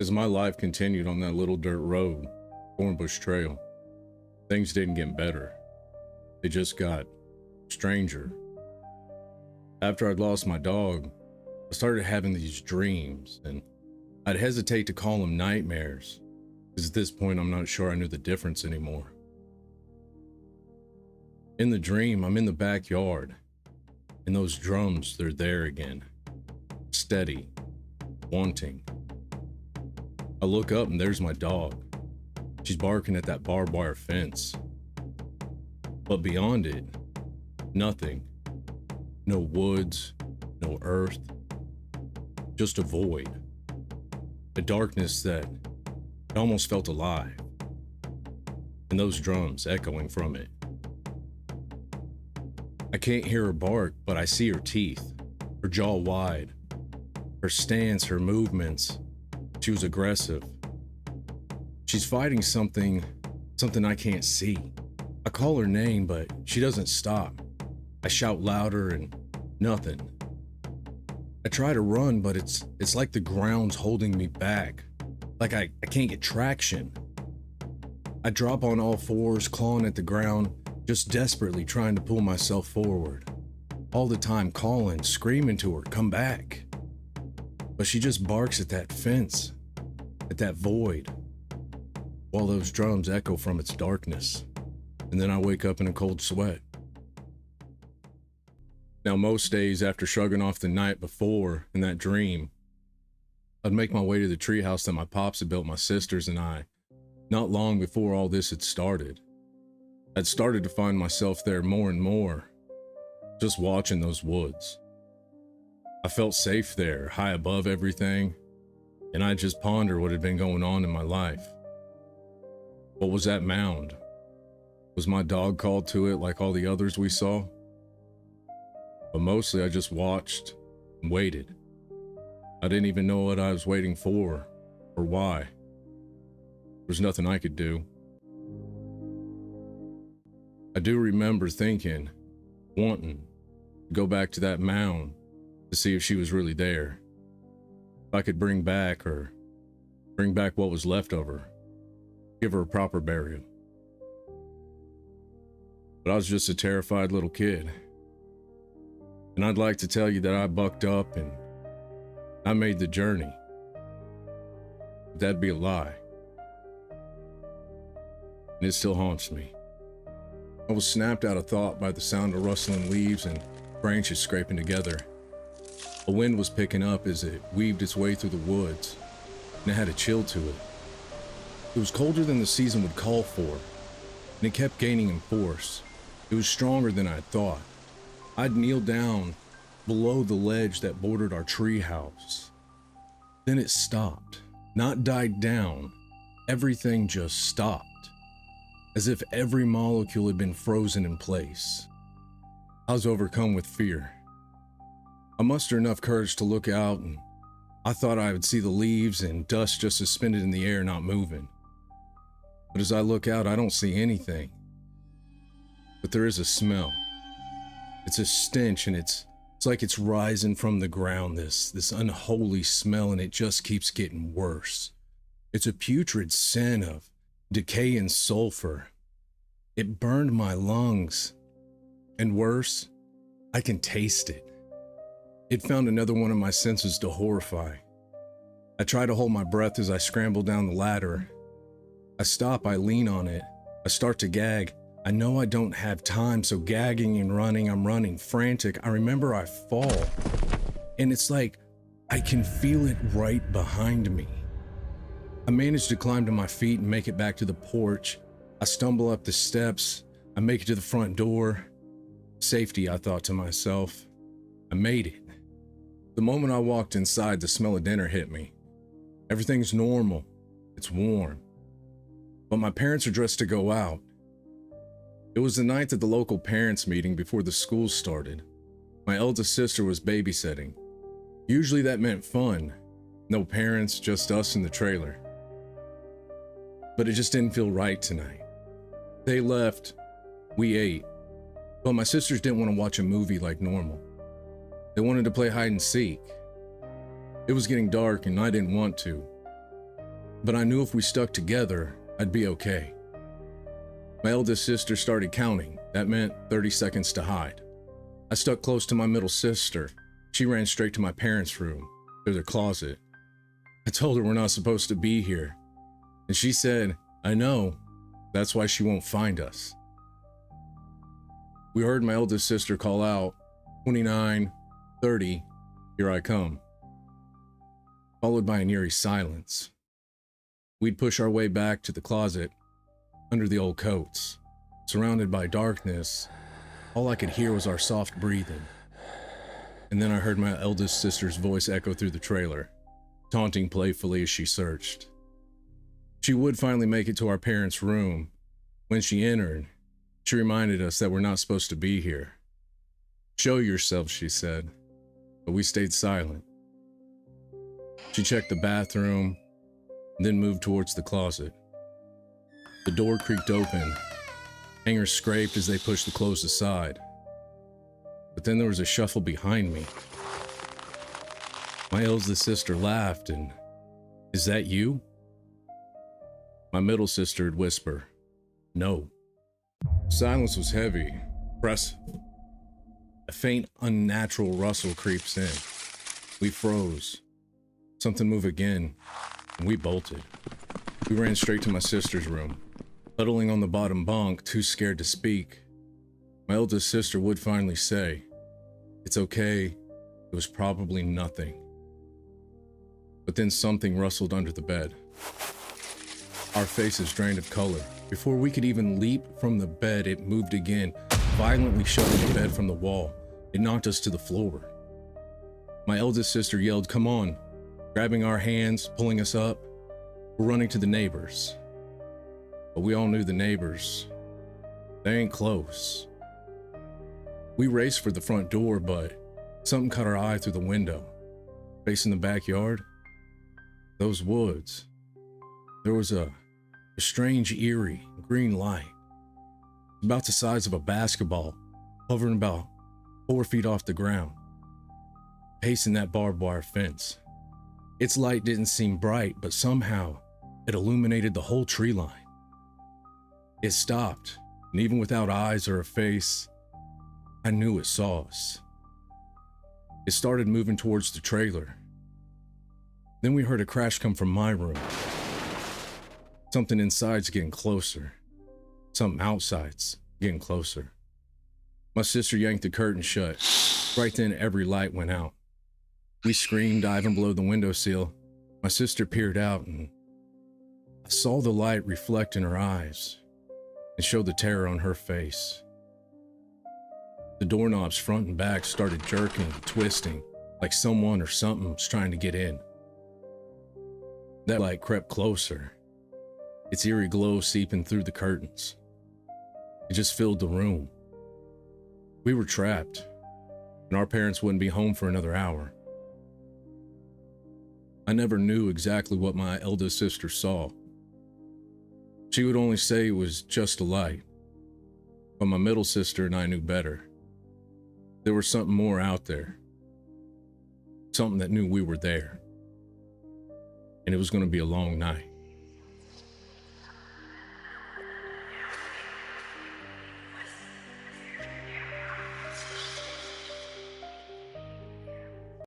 As my life continued on that little dirt road, Thornbush Trail, things didn't get better. They just got stranger. After I'd lost my dog, I started having these dreams, and I'd hesitate to call them nightmares, because at this point I'm not sure I knew the difference anymore. In the dream, I'm in the backyard, and those drums, they're there again. Steady, wanting. I look up and there's my dog. She's barking at that barbed wire fence. But beyond it, nothing. No woods, no earth, just a void. A darkness that it almost felt alive. And those drums echoing from it. I can't hear her bark, but I see her teeth, her jaw wide, her stance, her movements. She was aggressive. She's fighting something I can't see. I call her name, but she doesn't stop. I shout louder and nothing. I try to run, but it's like the ground's holding me back. Like I can't get traction. I drop on all fours, clawing at the ground, just desperately trying to pull myself forward. All the time calling, screaming to her, come back. But she just barks at that fence, at that void, while those drums echo from its darkness. And then I wake up in a cold sweat. Now, most days after shrugging off the night before in that dream, I'd make my way to the treehouse that my pops had built my sisters and I, not long before all this had started. I'd started to find myself there more and more, just watching those woods. I felt safe there, high above everything, and I'd just ponder what had been going on in my life. What was that mound? Was my dog called to it like all the others we saw? But mostly I just watched and waited. I didn't even know what I was waiting for or why. There's nothing I could do. I do remember thinking, wanting to go back to that mound to see if she was really there. If I could bring back what was left of her, give her a proper burial. But I was just a terrified little kid. And I'd like to tell you that I bucked up and I made the journey. But that'd be a lie. And it still haunts me. I was snapped out of thought by the sound of rustling leaves and branches scraping together. A wind was picking up as it weaved its way through the woods, and it had a chill to it. It was colder than the season would call for, and it kept gaining in force. It was stronger than I had thought. I'd kneeled down below the ledge that bordered our treehouse. Then it stopped, not died down. Everything just stopped, as if every molecule had been frozen in place. I was overcome with fear. I mustered enough courage to look out, and I thought I would see the leaves and dust just suspended in the air, not moving. But as I look out, I don't see anything. But there is a smell. It's a stench, and it's like it's rising from the ground, this unholy smell, and it just keeps getting worse. It's a putrid scent of decay and sulfur. It burned my lungs. And worse, I can taste it. It found another one of my senses to horrify. I try to hold my breath as I scramble down the ladder. I stop, I lean on it. I start to gag. I know I don't have time, so gagging and running, I'm running frantic. I remember I fall, and it's like I can feel it right behind me. I manage to climb to my feet and make it back to the porch. I stumble up the steps. I make it to the front door. Safety, I thought to myself. I made it. The moment I walked inside, the smell of dinner hit me. Everything's normal. It's warm. But my parents are dressed to go out. It was the night of the local parents' meeting before the school started. My eldest sister was babysitting. Usually that meant fun. No parents, just us in the trailer. But it just didn't feel right tonight. They left, we ate, but my sisters didn't want to watch a movie like normal. They wanted to play hide and seek. It was getting dark and I didn't want to. but I knew if we stuck together, I'd be okay. My eldest sister started counting. That meant 30 seconds to hide. I stuck close to my middle sister. She ran straight to my parents' room, to their closet. I told her we're not supposed to be here, and she said, I know, that's why she won't find us. We heard my eldest sister call out, 29, 30, here I come, followed by an eerie silence. We'd push our way back to the closet, under the old coats. Surrounded by darkness, all I could hear was our soft breathing. And then I heard my eldest sister's voice echo through the trailer, taunting playfully as she searched. She would finally make it to our parents' room. When she entered, she reminded us that we're not supposed to be here. Show yourselves, she said, but we stayed silent. She checked the bathroom, then moved towards the closet. The door creaked open. Hangers scraped as they pushed the clothes aside. But then there was a shuffle behind me. My eldest sister laughed and, "Is that you?" My middle sister would whisper, "No." Silence was heavy, oppressive. A faint, unnatural rustle creeps in. We froze. Something moved again, and we bolted. We ran straight to my sister's room. Huddling on the bottom bunk, too scared to speak, my eldest sister would finally say, "It's okay, it was probably nothing." But then something rustled under the bed. Our faces drained of color. Before we could even leap from the bed, it moved again, violently shoving the bed from the wall. It knocked us to the floor. My eldest sister yelled, "Come on," grabbing our hands, pulling us up. We're running to the neighbors. But we all knew the neighbors. They ain't close. We raced for the front door, but something caught our eye through the window. Facing the backyard, those woods, there was a strange, eerie green light, about the size of a basketball, hovering about 4 feet off the ground, pacing that barbed wire fence. Its light didn't seem bright, but somehow it illuminated the whole tree line. It stopped, and even without eyes or a face, I knew it saw us. It started moving towards the trailer. Then we heard a crash come from my room. Something inside's getting closer. Something outside's getting closer. My sister yanked the curtain shut. Right then, every light went out. We screamed, diving below the windowsill. My sister peered out, and I saw the light reflect in her eyes and show the terror on her face. The doorknobs front and back started jerking, twisting, like someone or something was trying to get in. That light crept closer, its eerie glow seeping through the curtains. It just filled the room. We were trapped, and our parents wouldn't be home for another hour. I never knew exactly what my eldest sister saw. She would only say it was just a light, but my middle sister and I knew better. There was something more out there, something that knew we were there, and it was going to be a long night.